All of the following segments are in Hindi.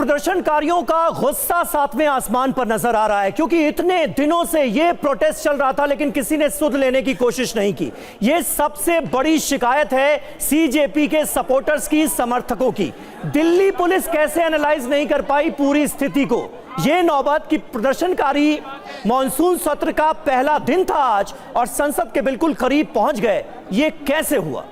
प्रदर्शनकारियों का गुस्सा सातवें आसमान पर नजर आ रहा है, क्योंकि इतने दिनों से यह प्रोटेस्ट चल रहा था लेकिन किसी ने सुध लेने की कोशिश नहीं की। यह सबसे बड़ी शिकायत है सीजेपी के सपोर्टर्स की, समर्थकों की। दिल्ली पुलिस कैसे एनालाइज नहीं कर पाई पूरी स्थिति को। यह नौबत कि प्रदर्शनकारी मॉनसून सत्र का पहला दिन था आज और संसद के बिल्कुल करीब पहुंच गए, यह कैसे हुआ?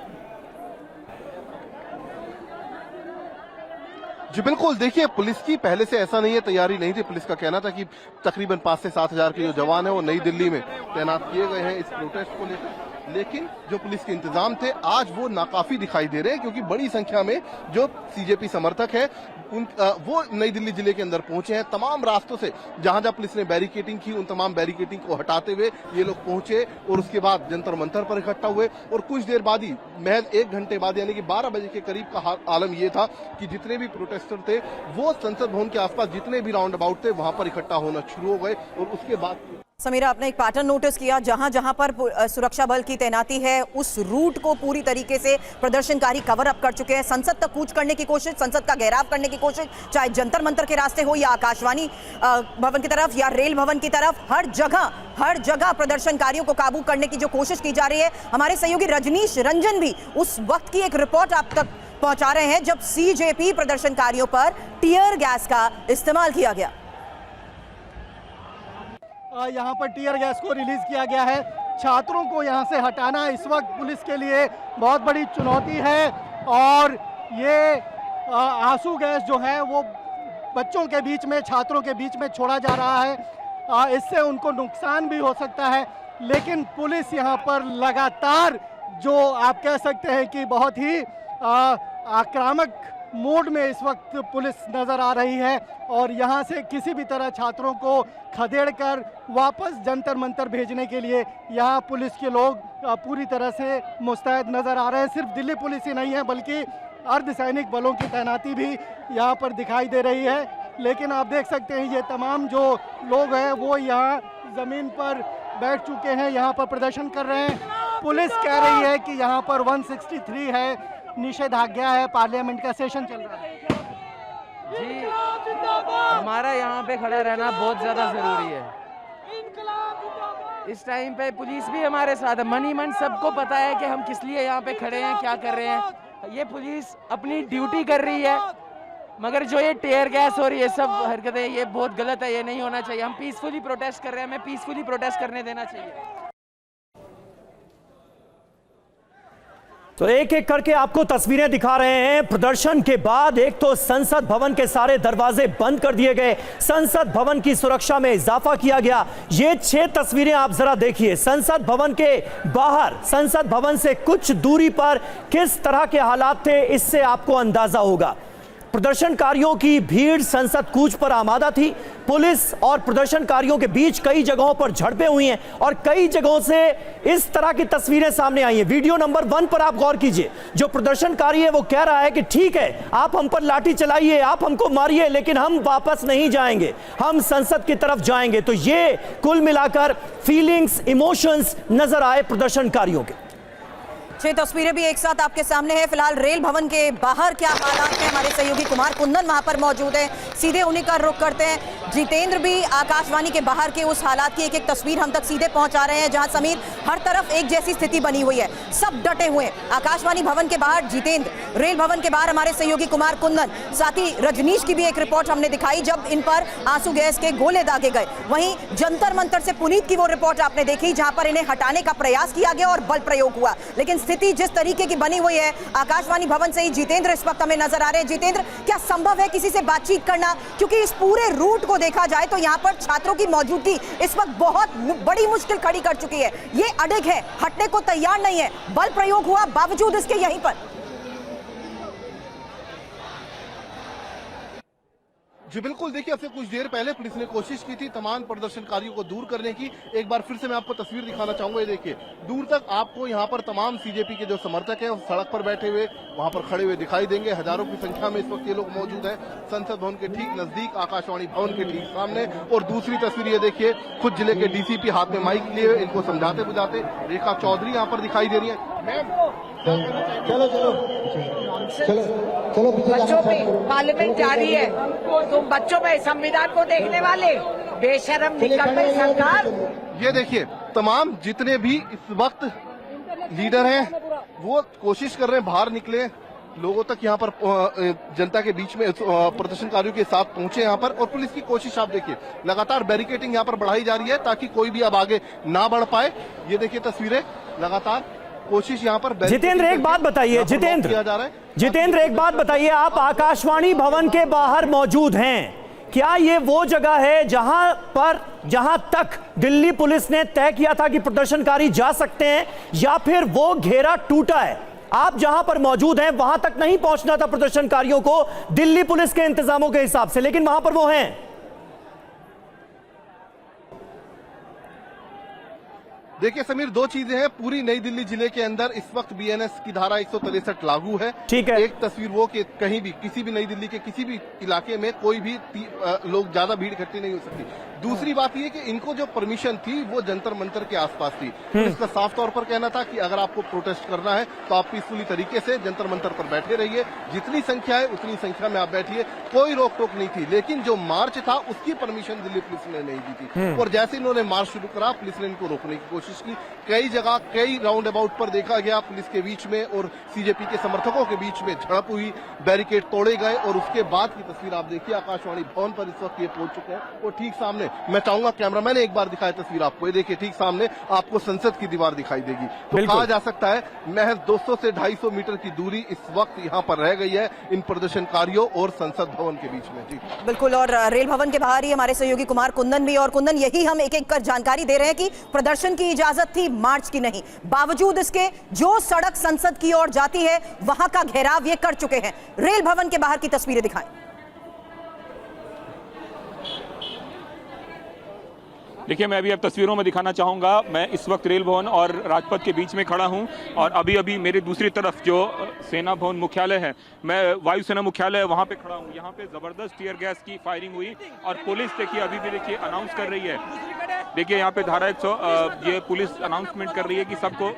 जी बिल्कुल, देखिए पुलिस की पहले से ऐसा नहीं है, तैयारी नहीं थी। पुलिस का कहना था कि तकरीबन 5 से 7 हजार के जो जवान हैं वो नई दिल्ली में तैनात किए गए हैं इस प्रोटेस्ट को लेकर, लेकिन जो पुलिस के इंतजाम थे आज वो नाकाफी दिखाई दे रहे हैं, क्योंकि बड़ी संख्या में जो सीजेपी समर्थक है वो नई दिल्ली जिले के अंदर पहुंचे हैं। तमाम रास्तों से जहां जहां पुलिस ने बैरिकेडिंग की उन तमाम बैरिकेडिंग को हटाते हुए ये लोग पहुंचे और उसके बाद जंतर मंतर पर इकट्ठा हुए और कुछ देर बाद ही, महज 1 घंटे बाद यानी कि 12 बजे के करीब का आलम ये था कि जितने भी प्रोटेस्टर थे वो संसद भवन के आसपास जितने भी राउंड अबाउट थे वहां पर इकट्ठा होना शुरू हो गए। और उसके बाद समीरा, आपने एक पैटर्न नोटिस किया, जहां जहां पर सुरक्षा बल की तैनाती है उस रूट को पूरी तरीके से प्रदर्शनकारी कवर अप कर चुके हैं। संसद तक कूच करने की कोशिश, संसद का घेराव करने की कोशिश, चाहे जंतर मंतर के रास्ते हो या आकाशवाणी भवन की तरफ या रेल भवन की तरफ, हर जगह प्रदर्शनकारियों को काबू करने की जो कोशिश की जा रही है। हमारे सहयोगी रजनीश रंजन भी उस वक्त की एक रिपोर्ट आप तक पहुंचा रहे हैं जब सीजेपी प्रदर्शनकारियों पर टीयर गैस का इस्तेमाल किया गया। यहाँ पर टीयर गैस को रिलीज किया गया है। छात्रों को यहाँ से हटाना इस वक्त पुलिस के लिए बहुत बड़ी चुनौती है और ये आंसू गैस जो है वो बच्चों के बीच में, छात्रों के बीच में छोड़ा जा रहा है। इससे उनको नुकसान भी हो सकता है, लेकिन पुलिस यहाँ पर लगातार, जो आप कह सकते हैं कि बहुत ही आक्रामक मोड में इस वक्त पुलिस नज़र आ रही है और यहाँ से किसी भी तरह छात्रों को खदेड़कर वापस जंतर मंतर भेजने के लिए यहाँ पुलिस के लोग पूरी तरह से मुस्तैद नज़र आ रहे हैं। सिर्फ दिल्ली पुलिस ही नहीं है बल्कि अर्धसैनिक बलों की तैनाती भी यहाँ पर दिखाई दे रही है। लेकिन आप देख सकते हैं ये तमाम जो लोग हैं वो यहाँ ज़मीन पर बैठ चुके हैं, यहाँ पर प्रदर्शन कर रहे हैं। पुलिस कह रही है कि यहाँ पर 163 है, निषेधाज्ञा है, पार्लियामेंट का सेशन चल रहा है। जी, हमारा यहाँ पे खड़ा रहना बहुत ज़्यादा ज़रूरी है। इस टाइम पे पुलिस भी हमारे साथ है। मन ही मन सबको पता है कि हम किस लिए यहाँ पे खड़े हैं, क्या कर रहे हैं। ये पुलिस अपनी ड्यूटी कर रही है, मगर जो ये टीयर गैस और ये सब हरकतें, ये बहुत गलत है, ये नहीं होना चाहिए। हम पीसफुली प्रोटेस्ट कर रहे हैं, हमें पीसफुली प्रोटेस्ट करने देना चाहिए। तो एक एक करके आपको तस्वीरें दिखा रहे हैं। प्रदर्शन के बाद एक तो संसद भवन के सारे दरवाजे बंद कर दिए गए, संसद भवन की सुरक्षा में इजाफा किया गया। ये 6 तस्वीरें आप जरा देखिए। संसद भवन के बाहर, संसद भवन से कुछ दूरी पर किस तरह के हालात थे, इससे आपको अंदाजा होगा। प्रदर्शनकारियों की भीड़ संसद कूच पर आमादा थी। पुलिस और प्रदर्शनकारियों के बीच कई जगहों पर झड़पें हुई हैं और कई जगहों से इस तरह की तस्वीरें सामने आई हैं। वीडियो नंबर 1 पर आप गौर कीजिए। जो प्रदर्शनकारी है वो कह रहा है कि ठीक है, आप हम पर लाठी चलाइए, आप हमको मारिए, लेकिन हम वापस नहीं जाएंगे, हम संसद की तरफ जाएंगे। तो ये कुल मिलाकर फीलिंग्स, इमोशंस नजर आए प्रदर्शनकारियों के। 6 तस्वीरें भी एक साथ आपके सामने हैं। फिलहाल रेल भवन के बाहर क्या हालात हैं, हमारे सहयोगी कुमार कुंदन वहां पर मौजूद हैं, सीधे उन्हीं का रुख करते हैं। जितेंद्र भी आकाशवाणी के बाहर के उस हालात की एक एक तस्वीर हम तक सीधे पहुंचा रहे हैं, जहां समीर हर तरफ एक जैसी स्थिति बनी हुई है, सब डटे हुए हैं। आकाशवाणी भवन के बाहर जितेंद्र, रेल भवन के बाहर हमारे सहयोगी कुमार कुंदन, साथ ही रजनीश की भी एक रिपोर्ट हमने दिखाई जब इन पर आंसू गैस के गोले दागे गए। वहीं जंतर मंतर से पुनीत की वो रिपोर्ट आपने देखी जहां पर इन्हें हटाने का प्रयास किया गया और बल प्रयोग हुआ। लेकिन स्थिति जिस तरीके की बनी हुई है, आकाशवाणी भवन से ही जितेंद्र इस वक्त हमें नजर आ रहे हैं। जितेंद्र, क्या संभव है किसी से बातचीत करना? क्योंकि इस पूरे रूट को देखा जाए तो यहाँ पर छात्रों की मौजूदगी इस वक्त बहुत बड़ी मुश्किल खड़ी कर चुकी है। ये अड़िग है, हटने को तैयार नहीं है, बल प्रयोग हुआ बावजूद इसके यहीं पर। जी बिल्कुल, देखिए अब से कुछ देर पहले पुलिस ने कोशिश की थी तमाम प्रदर्शनकारियों को दूर करने की। एक बार फिर से मैं आपको तस्वीर दिखाना चाहूंगा। ये देखिए, दूर तक आपको यहाँ पर तमाम सीजेपी के जो समर्थक हैं उस सड़क पर बैठे हुए, वहां पर खड़े हुए दिखाई देंगे। हजारों की संख्या में इस वक्त ये लोग मौजूद हैं संसद भवन के ठीक नजदीक, आकाशवाणी भवन के ठीक सामने। और दूसरी तस्वीर ये देखिए, खुद जिले के डीसीपी हाथ में माइक लिए इनको समझाते बुझाते रेखा चौधरी यहाँ पर दिखाई दे रही है। मैम, चलो बच्चों पे पार्लियामेंट जारी है, तुम बच्चों पे संविधान को देखने वाले बेशरम निकल गई सरकार। ये देखिए, तमाम जितने भी इस वक्त लीडर हैं वो कोशिश कर रहे हैं बाहर निकले, लोगों तक यहाँ पर जनता के बीच में प्रदर्शनकारियों के साथ पहुंचे यहाँ पर। और पुलिस की कोशिश आप देखिए, लगातार बैरिकेडिंग यहाँ पर बढ़ाई जा रही है ताकि कोई भी अब आगे ना बढ़ पाए। ये देखिए तस्वीरें, लगातार कोशिश यहाँ पर। जितेंद्र एक बात बताइए, जितेंद्र एक बात बताइए, आप आकाशवाणी भवन के बाहर मौजूद हैं, क्या ये वो जगह है जहां तक दिल्ली पुलिस ने तय किया था कि प्रदर्शनकारी जा सकते हैं, या फिर वो घेरा टूटा है? आप जहां पर मौजूद हैं वहां तक नहीं पहुंचना था प्रदर्शनकारियों को दिल्ली पुलिस के इंतजामों के हिसाब से, लेकिन वहां पर वो हैं। देखिए समीर, दो चीजें हैं। पूरी नई दिल्ली जिले के अंदर इस वक्त बीएनएस की धारा 163 लागू है। ठीक है। एक तस्वीर वो कि कहीं भी किसी भी नई दिल्ली के किसी भी इलाके में कोई भी लोग ज्यादा भीड़ इकट्ठी नहीं हो सकती। दूसरी बात ये कि इनको जो परमिशन थी वो जंतर मंतर के आसपास थी। इसका साफ तौर पर कहना था कि अगर आपको प्रोटेस्ट करना है तो आप पीसफुली तरीके से जंतर मंतर पर बैठे रहिए, जितनी संख्या है उतनी संख्या में आप बैठिए, कोई रोक टोक नहीं थी। लेकिन जो मार्च था उसकी परमिशन दिल्ली पुलिस ने नहीं दी थी, और जैसे इन्होंने मार्च शुरू करा पुलिस ने इनको रोकने की कोशिश की। कई जगह कई राउंड अबाउट पर देखा गया पुलिस के बीच में और सीजेपी के समर्थकों के बीच में झड़प हुई, बैरिकेड तोड़े गए। और उसके बाद की तस्वीर आप देखिए, आकाशवाणी भवन पर इस वक्त ये पहुंच चुके हैं और ठीक सामने, मैं चाहूंगा कैमरामैन एक बार दिखाए तस्वीर आपको, ये देखिए ठीक सामने आपको संसद की दीवार दिखाई देगी। तो कहा जा सकता है महज 200 से 250 मीटर की दूरी इस वक्त यहाँ पर रह गई है इन प्रदर्शनकारियों और संसद भवन के बीच में। जी बिल्कुल, और रेल भवन के बाहर ही हमारे सहयोगी कुमार कुंदन भी। और कुंदन, यही हम एक एक कर जानकारी दे रहे हैं कि प्रदर्शन की इजाजत थी, मार्च की नहीं। बावजूद इसके जो सड़क संसद की ओर जाती है वहां का घेराव ये कर चुके हैं। रेल भवन के बाहर की तस्वीरें दिखाएं। देखिए, मैं अभी अब तस्वीरों में दिखाना चाहूँगा, मैं इस वक्त रेल भवन और राजपथ के बीच में खड़ा हूँ, और अभी मेरे दूसरी तरफ जो सेना भवन मुख्यालय है, मैं वायुसेना मुख्यालय वहाँ पे खड़ा हूँ। यहाँ पे ज़बरदस्त टीयर गैस की फायरिंग हुई और पुलिस देखिए अभी भी देखिए अनाउंस कर रही है। देखिए यहाँ पे धारा 100 ये पुलिस अनाउंसमेंट कर रही है कि सबको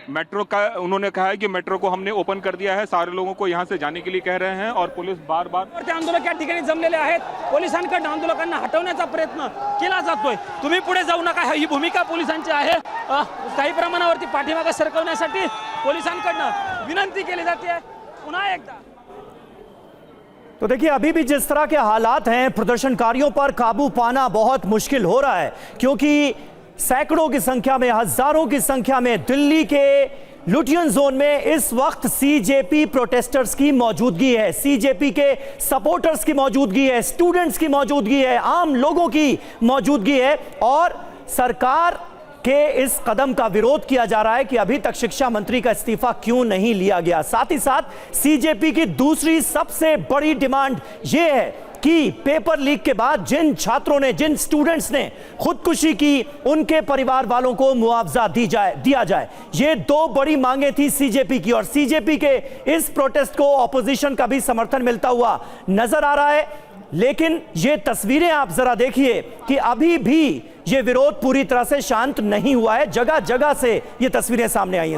मेट्रो का, उन्होंने कहा है कि मेट्रो को हमने ओपन कर दिया है, सारे लोगों को यहाँ से जाने के लिए कह रहे हैं। और पुलिस बार बार आंदोलक या ठिकाणी जमलेले आहेत, पोलिसांकडून आंदोलकांना हटवण्याचा प्रयत्न केला जातोय। तुम्ही पुढे जाऊ नका, ही भूमिका पोलिसांची आहे। काही प्रमाणावरती पाठीमागे सरकवण्यासाठी पोलिसांकडून विनंती केली जाते। पुन्हा एकदा तो देखिए, अभी भी जिस तरह के हालात हैं, प्रदर्शनकारियों पर काबू पाना बहुत मुश्किल हो रहा है, क्योंकि सैकड़ों की संख्या में, हजारों की संख्या में दिल्ली के लुटियन जोन में इस वक्त सीजेपी प्रोटेस्टर्स की मौजूदगी है, सीजेपी के सपोर्टर्स की मौजूदगी है, स्टूडेंट्स की मौजूदगी है, आम लोगों की मौजूदगी है। और सरकार के इस कदम का विरोध किया जा रहा है कि अभी तक शिक्षा मंत्री का इस्तीफा क्यों नहीं लिया गया। साथ ही साथ सीजेपी की दूसरी सबसे बड़ी डिमांड यह है कि पेपर लीक के बाद जिन छात्रों ने, जिन स्टूडेंट्स ने खुदकुशी की, उनके परिवार वालों को मुआवजा दिया जाए। ये दो बड़ी मांगे थी सीजेपी की, और सीजेपी के इस प्रोटेस्ट को ऑपोजिशन का भी समर्थन मिलता हुआ नजर आ रहा है। लेकिन ये तस्वीरें आप जरा देखिए कि अभी भी ये विरोध पूरी तरह से शांत नहीं हुआ है। जगह जगह से ये तस्वीरें सामने आई हैं।